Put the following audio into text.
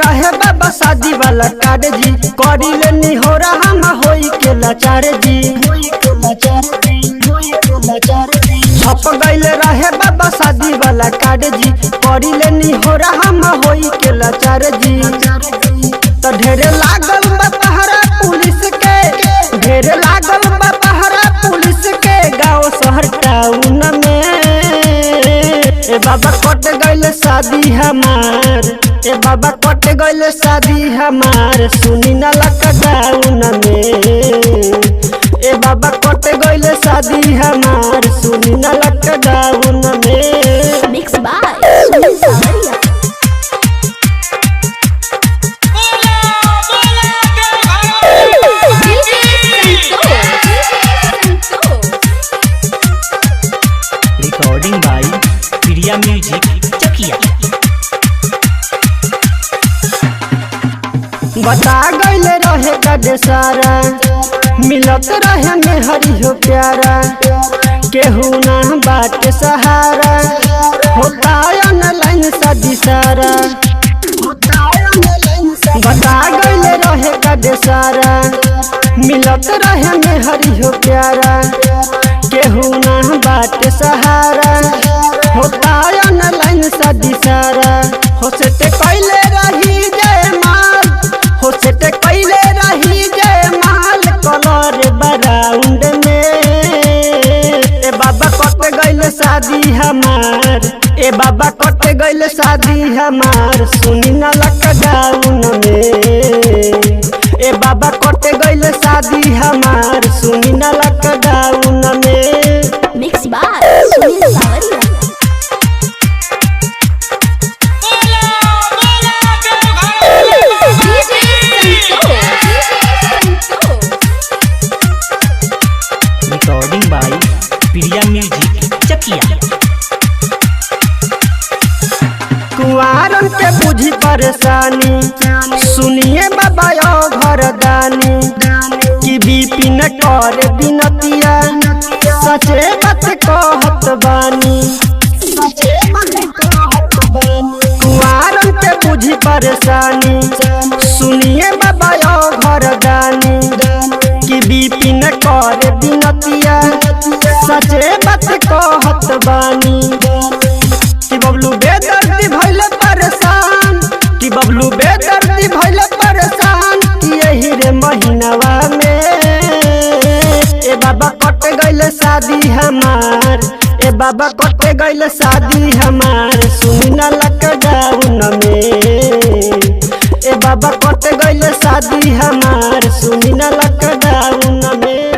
रहे बाबा शादी वाला कार्ड जी, करी लेनी हो रहा हम होई के लाचार जी। छप गइल रहे बाबा शादी वाला कार्ड जी, करी लेनी हो रहा हम होई के लाचार जी। तो ढेरे लागल बा पहरा पुलिस के, ढेरे लागल बा पहरा पुलिस के गाँव शहर टाउन में। ए बाबा कट गइल शादी हमार, ए बाबा कट गइल शादी हमार, सुनी ना लॉकडाउन में। ए बाबा कट गइल शादी हमार, सुनी ना लॉकडाउन में। मिक्स बाय सुनील सावरिया। रिकॉर्डिंग बाय प्रिया म्यूजिक चकिया। बता गइल रहे कद सारा, मिलत रहे में हरी हो प्यारा, केहू ना बात सहारा, होता ऑनलाइन शादी सारा। बता गइल रहे कद सारा, मिलत रहे में हरी हो प्यारा, केहू ना बात सहारा, होता ऑनलाइन शादी सारा। हो से कैले रही जय माल, हो से कैले रही जय माल, कलर बराउंड में। ए बाबा कट गइल शादी हमार, ए बाबा कट गइल शादी हमार, सुनी ना लॉकडाउन में। ए बाबा कट गइल शादी हमार, सुनी ना लॉकडाउन में। मिक्स बाय सुनील सावरिया। रिकॉर्डिंग बाय प्रिया म्यूजिक चकिया। कुआरन के बुझी परेशानी, सुनिए बाबा यो घरदानी, कि बिपिन कर बिनतिया, सचे बात कहत बानी। कुआरन के बुझी परेशानी, सुनिए बाबा यो घरदानी, कि बिपिन कर बिनतिया, सचे बात कहत बानी। कि बबलू बेदर्दी भइल परेशान, कि बबलू बेदर्दी भइल परेशान, कि यही रे महीनावा में। ए बाबा कट गइल शादी हमार, ए बाबा कट गइल शादी हमार, सुनी ना लॉकडाउन में। ए बाबा कट गइल शादी हमार, सुनी ना लॉकडाउन में।